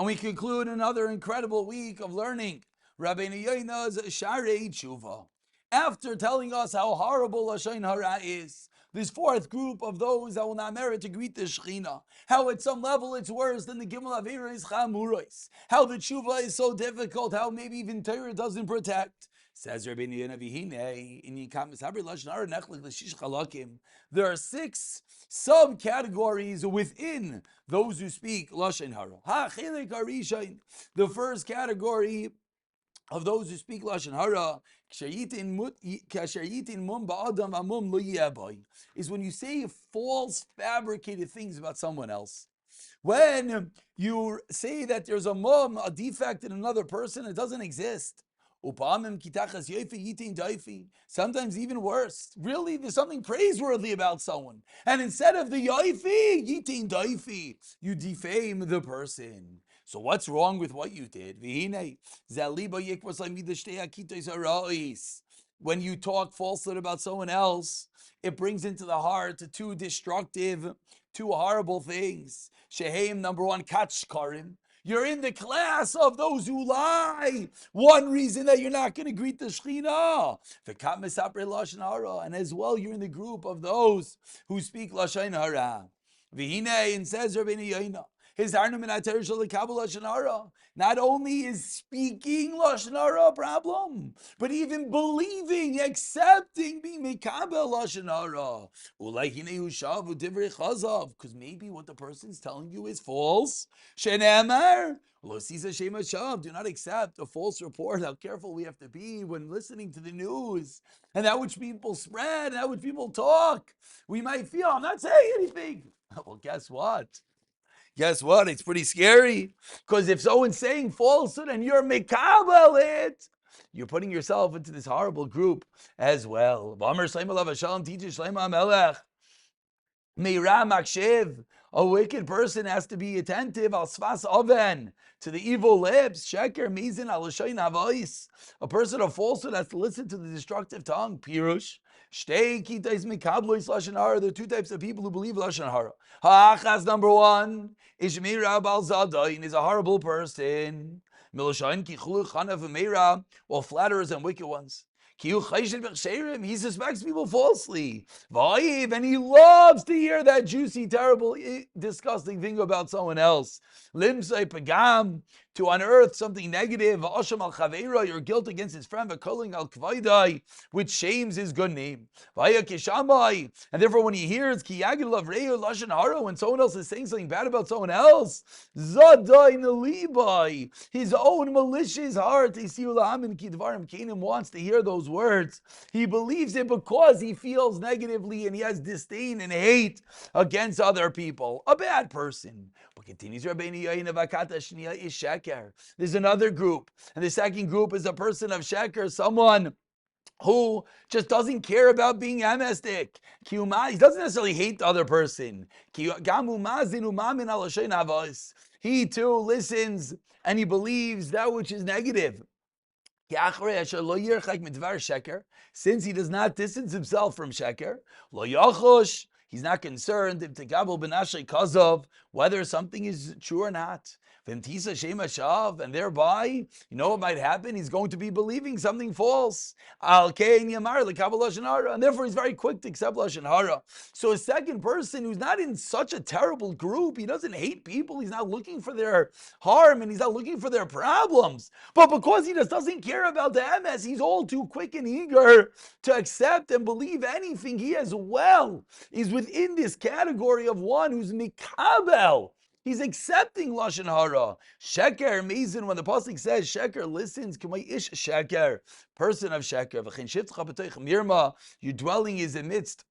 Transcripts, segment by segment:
And we conclude another incredible week of learning Rabeinu Yona's Sharei Teshuva. After telling us how horrible Lashon Hara is, this fourth group of those that will not merit to greet the Shekhinah, how at some level it's worse than the Gimel Averis Chamuros, how the Teshuva is so difficult, how maybe even Torah doesn't protect. Says Rabeinu Yona, V'hinei in Yikam Mishabri Lashon Hara Nechlik L'Shish Chalakim. There are 6 subcategories within those who speak Lashon Hara. Ha-Chilek Harishain. The first category of those who speak Lashon Hara is when you say false, fabricated things about someone else. When you say that there's a defect in another person, it doesn't exist. Sometimes even worse. Really, there's something praiseworthy about someone. And instead of the yoifi, yitin daifi, you defame the person. So what's wrong with what you did? When you talk falsehood about someone else, it brings into the heart 2 destructive, 2 horrible things. Sheheim, number 1, kachkarim. You're in the class of those who lie. One reason that you're not going to greet the Shekhinah. And as well, you're in the group of those who speak Lashon Hara. And says Rabeinu Yona, not only is speaking Lashon Hara a problem, but even believing, accepting, being mekabel Lashon Hara. Because maybe what the person's telling you is false. Shenemar, do not accept a false report. How careful we have to be when listening to the news and that which people spread, and that which people talk. We might feel, I'm not saying anything. Well, guess what? Guess what? It's pretty scary. Because if someone's saying falsehood and you're mekabel it, you're putting yourself into this horrible group as well. Teaches Shlomo HaMelech, Meira Makshev, a wicked person has to be attentive al svas oven, to the evil lips. Sheker mizin al l'shayin havos. A person of falsehood has to listen to the destructive tongue. Pirush. Shtei kitais mikablois lashon hara. There are 2 types of people who believe lashon hara. Ha'achas, number 1, is meira bal zadayin, is a horrible person. Miloshayin kichulu chanav meira, or flatterers and wicked ones. He suspects people falsely. And he loves to hear that juicy, terrible, disgusting thing about someone else. Limsay pagam, to unearth something negative. Asham al chaveira, your guilt against his friend. V'koling al kvaidai, which shames his good name. Vaya kishamai, and therefore when he hears kiyagil of reyo lashon hara, when someone else is saying something bad about someone else, zadai nalibai, his own malicious heart, wants to hear those words. He believes it because he feels negatively and he has disdain and hate against other people. A bad person. But continues Rabeinu Yona, vakata shniya is sheker. There's another group, and the second group is a person of sheker, someone who just doesn't care about being amestic. He doesn't necessarily hate the other person. He too listens and he believes that which is negative. Since he does not distance himself from sheker, he's not concerned whether something is true or not. And thereby, you know what might happen? He's going to be believing something false. And therefore he's very quick to accept Lashon Hara. So a second person who's not in such a terrible group, he doesn't hate people, he's not looking for their harm, and he's not looking for their problems. But because he just doesn't care about the MS, he's all too quick and eager to accept and believe anything. He as well is within this category of one who's mikabel. He's accepting Lashon Hara. Sheker, Mezin, when the Pasuk says Sheker listens, Kamay Ish Sheker, person of Sheker. Mirma, your dwelling is amidst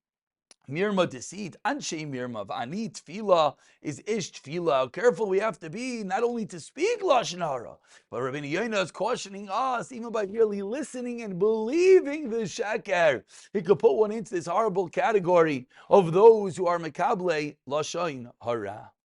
Mirma, deceit, Anshe Mirma, V'ani Tefillah is Ish Tefillah. How careful we have to be, not only to speak Lashon Hara, but Rabeinu Yona is cautioning us, even by merely listening and believing the Sheker. He could put one into this horrible category of those who are Mekable Lashon Hara.